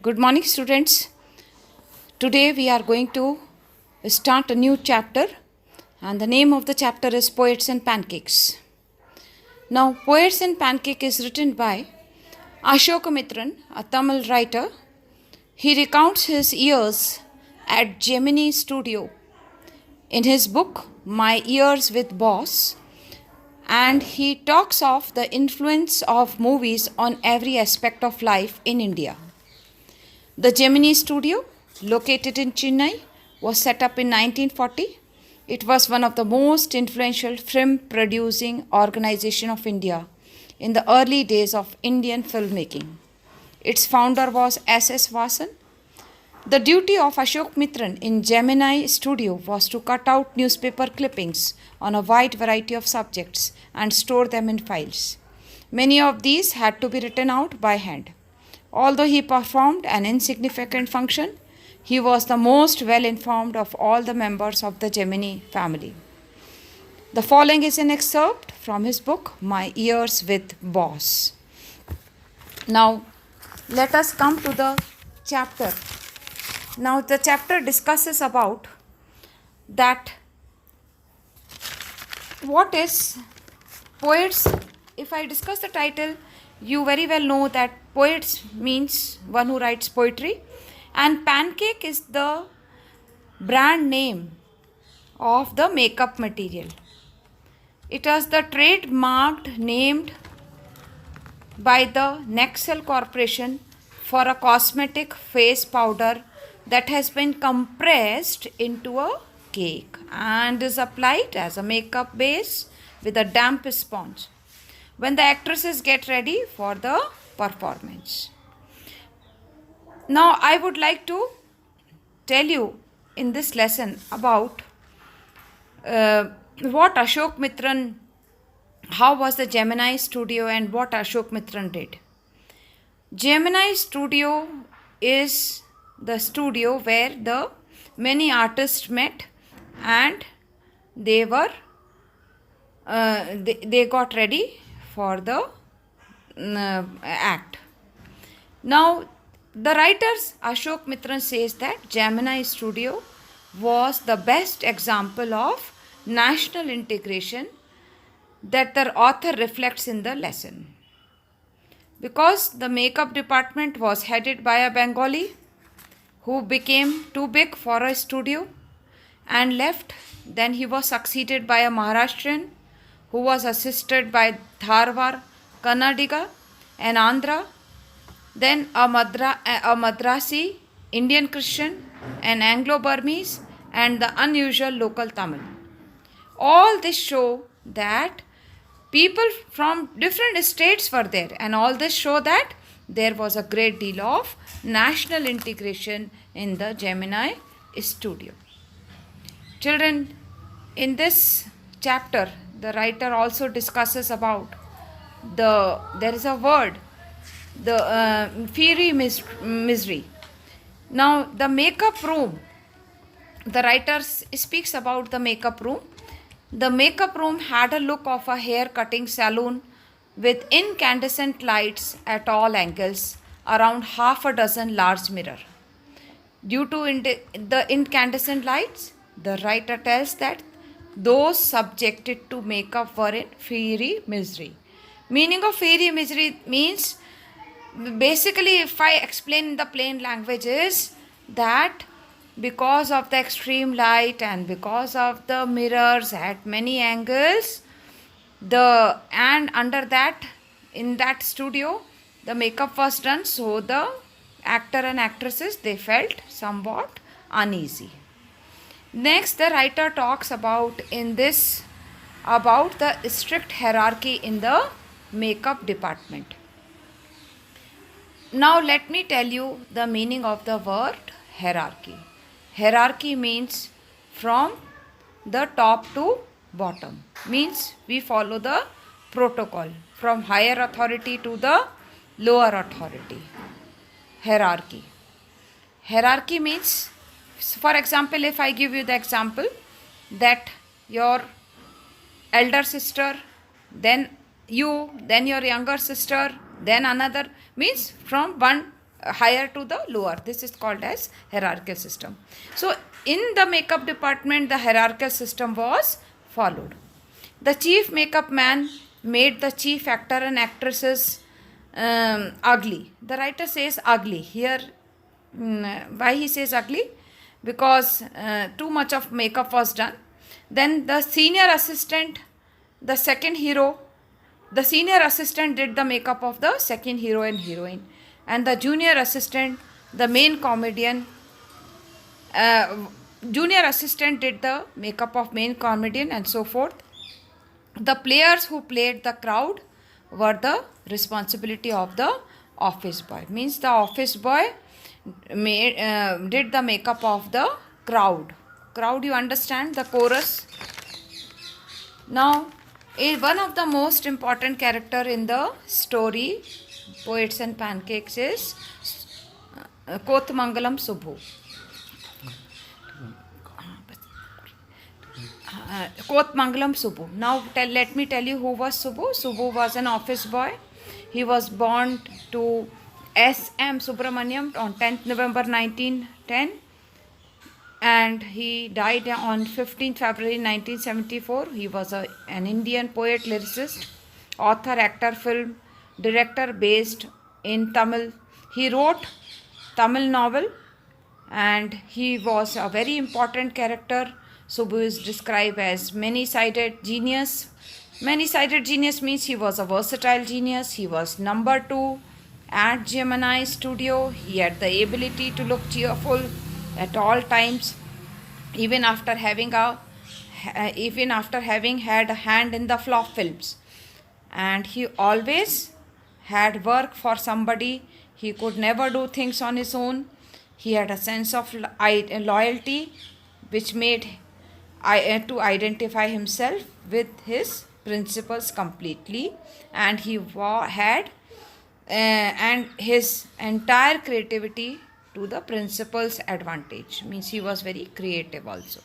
Good morning, students. Today we are going to start a new chapter, and the name of the chapter is Poets and Pancakes. Now, Poets and Pancake is written by Ashokamitran, a Tamil writer. He recounts his years at Gemini Studio in his book My Years with Boss, and he talks of the influence of movies on every aspect of life in India. The Gemini Studio, located in Chennai, was set up in 1940. It was one of the most influential film producing organization of India in the early days of Indian filmmaking. Its founder was S.S. Vasan. The duty of Ashok Mitran in Gemini Studio was to cut out newspaper clippings on a wide variety of subjects and store them in files. Many of these had to be written out by hand. Although he performed an insignificant function, he was the most well informed of all the members of the Gemini family. The following is an excerpt from his book, My Years with Boss. Now, let us come to the chapter. Now, the chapter discusses about that what is poets. If I discuss the title, you very well know that poets means one who writes poetry, and pancake is the brand name of the makeup material. It was the trademarked named by the Nexel Corporation for a cosmetic face powder that has been compressed into a cake and is applied as a makeup base with a damp sponge when the actresses get ready for the performance. Now, I would like to tell you in this lesson about what Ashok Mitran, how was the Gemini Studio and what Ashok Mitran did. Gemini Studio is the studio where the many artists met and they were they got ready for the act. Now, the writers Ashok Mitran says that Gemini Studio was the best example of national integration that the author reflects in the lesson. Because the makeup department was headed by a Bengali who became too big for a studio and left, then he was succeeded by a Maharashtrian who was assisted by Dharwar, Kannadiga and Andhra, then a Madrasi, Indian Christian, an Anglo-Burmese and the unusual local Tamil. All this show that people from different states were there, and all this show that there was a great deal of national integration in the Gemini Studio. Children, in this chapter, the writer also discusses about there is a word, the fiery misery. Now, the makeup room, the writer speaks about the makeup room. The makeup room had a look of a hair cutting salon with incandescent lights at all angles around half a dozen large mirrors. Due to the incandescent lights, the writer tells that those subjected to makeup were in fiery misery. Meaning of fiery misery means, basically, if I explain in the plain language, is that because of the extreme light and because of the mirrors at many angles, and under that, in that studio, the makeup was done, so the actor and actresses, they felt somewhat uneasy. Next, the writer talks about the strict hierarchy in the makeup department. Now, let me tell you the meaning of the word hierarchy. Hierarchy means from the top to bottom. Means we follow the protocol from higher authority to the lower authority. Hierarchy. Hierarchy means, for example, if I give you the example that your elder sister, then you, then your younger sister, then another, means from one higher to the lower. This is called as hierarchical system. So in the makeup department, the hierarchical system was followed. The chief makeup man made the chief actor and actresses ugly. The writer says ugly here. Why he says ugly? Because too much of makeup was done. Then the senior assistant, the second hero, the senior assistant did the makeup of the second hero and heroine, and the junior assistant, the main comedian, junior assistant did the makeup of main comedian, and so forth. The players who played the crowd were the responsibility of the office boy. Means the office boy did the makeup of the crowd. Crowd, you understand, the chorus. Now, one of the most important character in the story, Poets and Pancakes, is Kotmangalam Subbu. Kotmangalam Subbu. Now let me tell you who was Subbu. Subbu was an office boy. He was born to S.M. Subramaniam on 10th November 1910, and he died on 15th February 1974. He was an Indian poet, lyricist, author, actor, film director based in Tamil. He wrote Tamil novel, and he was a very important character. Subbu is described as many-sided genius. Many-sided genius means he was a versatile genius. He was number 2 at Gemini Studio. He had the ability to look cheerful at all times, even after having had a hand in the flop films. And he always had work for somebody. He could never do things on his own. He had a sense of loyalty, which made to identify himself with his principles completely, and he had and his entire creativity to the principles advantage. Means he was very creative also.